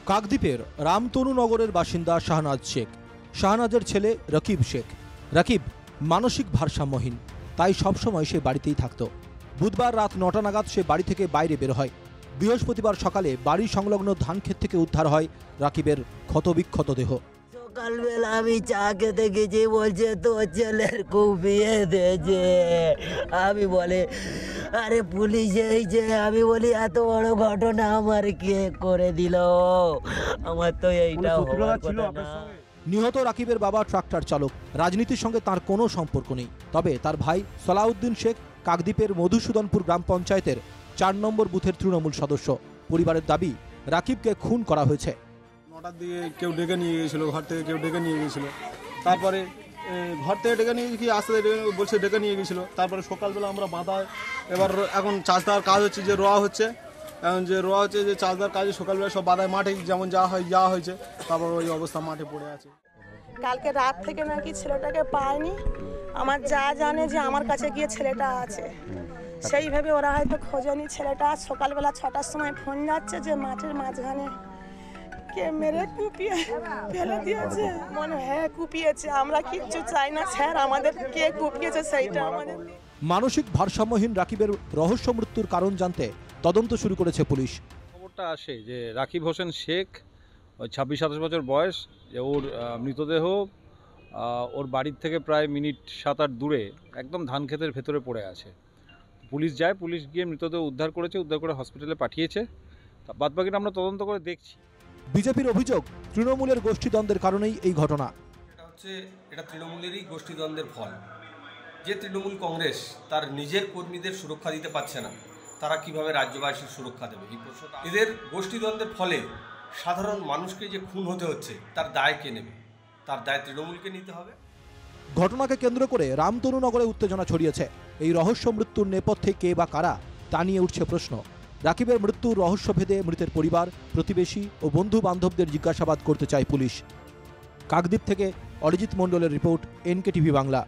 কাকদ্বীপের রামতনুনগরের বাসিন্দা শাহনাজ শেখ। শাহনাজের ছেলে রকিব শেখ। রকিব মানসিক ভারসাম্যহীন, তাই সবসময় সে বাড়িতেই থাকত। বুধবার রাত ৯টা নাগাদ সে বাড়ি থেকে বাইরে বের হয়। বৃহস্পতিবার সকালে বাড়ি সংলগ্ন ধানক্ষেত থেকে উদ্ধার হয় রাকিবের ক্ষতবিক্ষত দেহ। সকালবেলা আমি চা খেতে গেছি, বলছে তোর ছেলের কুপিয়ে দিয়েছে। আমি বলে আরে পুলিশ এই যে, আমি বলি এত বড় ঘটনা আমার কে করে দিল, আমার তো এইটা হওয়ার কথা না। নিহত রাকিবের বাবা ট্রাক্টর চালক। রাজনীতির সঙ্গে তার কোনো সম্পর্ক নেই, তবে তার ভাই সালাউদ্দিন শেখ কাকদ্বীপের মধুসূদনপুর গ্রাম পঞ্চায়েতের ৪ নম্বর বুথের তৃণমূল সদস্য। পরিবারের দাবি রাকিবকে খুন করা হয়েছে। ৯টার দিকে কেউ ডেকে নিয়ে গিয়েছিল, ঘর থেকে কেউ ডেকে নিয়ে গিয়েছিল। তারপরে ঘর থেকে ডেকে নিয়ে কি আসতে বলছে ডেকে নিয়ে গিয়েছিল। তারপরে সকালবেলা আমরা বাঁধায়, এবার এখন চাষ দেওয়ার কাজ হচ্ছে, যে রোয়া হচ্ছে, এখন যে রোয়া হচ্ছে, যে চাষ দেওয়ার কাজে সকালবেলা সব বাঁধায় মাঠে যেমন যাওয়া হয়েছে, তারপর ওই অবস্থা মাঠে পড়ে আছে। কালকে রাত থেকে নাকি ছেলেটাকে পায়নি। আমার যা জানে যে আমার কাছে গিয়ে ছেলেটা আছে, সেইভাবে ওরা হয়তো খোঁজেনি ছেলেটা। সকালবেলা 6টার সময় ফোন যাচ্ছে যে মাঠের মাঝখানে কে মেরে কুপিয়ে ফেলে দিয়েছে। মনে হ্যাঁ কুপিয়েছে, আমরা কিচ্ছু চাই না স্যার, আমাদের কে কুপিয়েছে সেইটা আমাদের। মানসিক ভারসাম্যহীন রাকিবের রহস্য মৃত্যুর কারণ জানতে তদন্ত শুরু করেছে পুলিশ। খবরটা আসে যে রাকিব হোসেন শেখ, ওই 26-27 বছর বয়স, যে ওর মৃতদেহ ওর বাড়ির থেকে প্রায় মিনিট 7-8 দূরে একদম ধান ক্ষেতের ভেতরে পড়ে আছে। পুলিশ যায়, পুলিশ গিয়ে মৃতদেহ উদ্ধার করে হসপিটালে পাঠিয়েছে। বাদবাকিটা আমরা তদন্ত করে দেখছি। বিজেপির অভিযোগ তৃণমূলের গোষ্ঠীদ্বন্দ্বের কারণেই এই ঘটনা। এটা তৃণমূলেরই গোষ্ঠীদ্বন্দ্বের ফল। যে তৃণমূল কংগ্রেস তার নিজের কর্মীদের সুরক্ষা দিতে পারছে না, তারা কিভাবে রাজ্যবাসীর সুরক্ষা দেবে? এই প্রশ্নটা, এদের গোষ্ঠীদ্বন্দ্বের ফলে সাধারণ মানুষকে যে খুন হতে হচ্ছে, তার দায় কে নেবে? তার দায় তৃণমূলকে নিতে হবে। ঘটনাকে কেন্দ্র করে রামতনুনগরে উত্তেজনা ছড়িয়েছে। এই রহস্য মৃত্যুর নেপথ্যে কে বা কারা, তা নিয়ে উঠছে প্রশ্ন। রাকিবের মৃত্যুর রহস্য ভেদে মৃতের পরিবার, প্রতিবেশী ও বন্ধু বান্ধবদের জিজ্ঞাসাবাদ করতে চায় পুলিশ। কাকদ্বীপ থেকে অরিজিৎ মণ্ডলের রিপোর্ট, NK TV বাংলা।